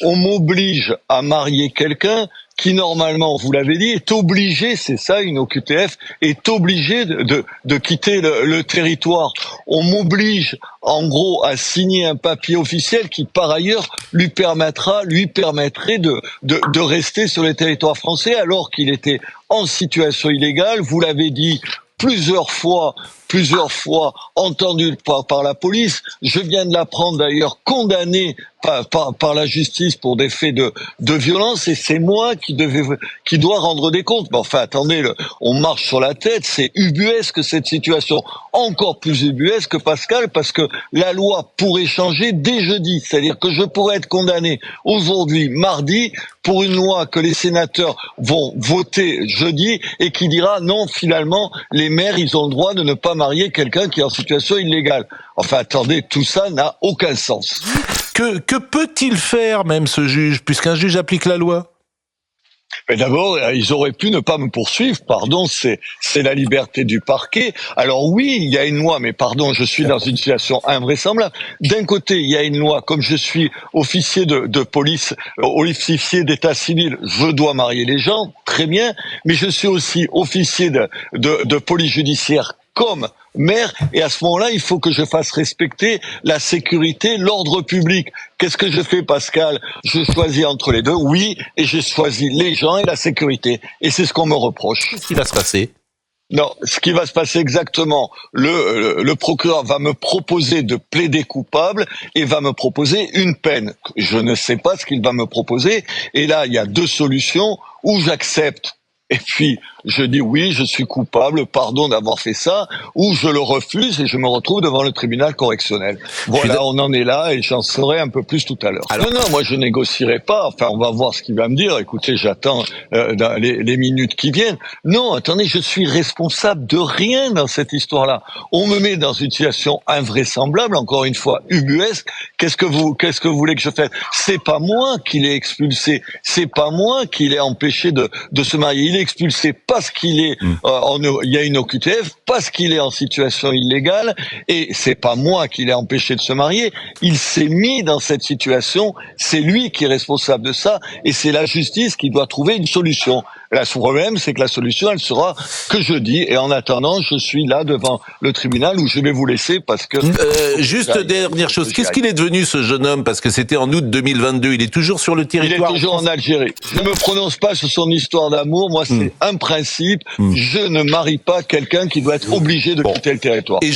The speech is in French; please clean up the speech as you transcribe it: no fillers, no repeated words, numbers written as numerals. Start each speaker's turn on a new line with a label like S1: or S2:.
S1: on m'oblige à marier quelqu'un qui normalement, vous l'avez dit, est obligé, c'est ça une OQTF, est obligé de quitter le territoire. On m'oblige en gros à signer un papier officiel qui par ailleurs lui permettrait de rester sur le territoire français alors qu'il était en situation illégale. Vous l'avez dit plusieurs fois entendu par la police. Je viens de l'apprendre d'ailleurs, condamné par la justice pour des faits de violence, et c'est moi qui dois rendre des comptes. Mais enfin, attendez, on marche sur la tête, c'est ubuesque cette situation. Encore plus ubuesque, Pascal, parce que la loi pourrait changer dès jeudi. C'est-à-dire que je pourrais être condamné aujourd'hui, mardi, pour une loi que les sénateurs vont voter jeudi et qui dira non, finalement, les maires, ils ont le droit de ne pas marier quelqu'un qui est en situation illégale. Enfin, attendez, tout ça n'a aucun sens.
S2: Que peut-il faire, même ce juge, puisqu'un juge applique la loi ?
S1: Mais d'abord, ils auraient pu ne pas me poursuivre, pardon, c'est la liberté du parquet. Alors oui, il y a une loi, mais pardon, je suis dans une situation invraisemblable. D'un côté, il y a une loi, comme je suis officier de police, officier d'état civil, je dois marier les gens, très bien, mais je suis aussi officier de police judiciaire comme maire, et à ce moment-là, il faut que je fasse respecter la sécurité, l'ordre public. Qu'est-ce que je fais, Pascal ? Je choisis entre les deux, oui, et j'ai choisi les gens et la sécurité. Et c'est ce qu'on me reproche.
S2: Qu'est-ce qui va se passer ?
S1: Non, ce qui va se passer exactement, le procureur va me proposer de plaider coupable et va me proposer une peine. Je ne sais pas ce qu'il va me proposer, et là, il y a deux solutions, où j'accepte. Et puis, je dis oui, je suis coupable, pardon d'avoir fait ça, ou je le refuse et je me retrouve devant le tribunal correctionnel. Voilà, on en est là et j'en saurai un peu plus tout à l'heure. Non, moi je négocierai pas, enfin on va voir ce qu'il va me dire, écoutez, j'attends dans les minutes qui viennent. Non, attendez, je suis responsable de rien dans cette histoire-là. On me met dans une situation invraisemblable, encore une fois, ubuesque. Qu'est-ce que vous voulez que je fasse ? C'est pas moi qui l'ai expulsé, c'est pas moi qui l'ai empêché de se marier. Il est expulsé parce qu'il est il y a une OQTF, parce qu'il est en situation illégale, et c'est pas moi qui l'ai empêché de se marier. Il s'est mis dans cette situation, c'est lui qui est responsable de ça, et c'est la justice qui doit trouver une solution. Le problème, c'est que la solution, elle sera que jeudi, et en attendant, je suis là devant le tribunal où je vais vous laisser parce que...
S2: Juste dernière chose, qu'est-ce qu'il est devenu ce jeune homme ? Parce que c'était en août 2022, il est toujours sur le territoire.
S1: Il est toujours en Algérie. Je ne me prononce pas sur son histoire d'amour, moi c'est un principe, je ne marie pas quelqu'un qui doit être obligé de quitter le territoire.
S2: Et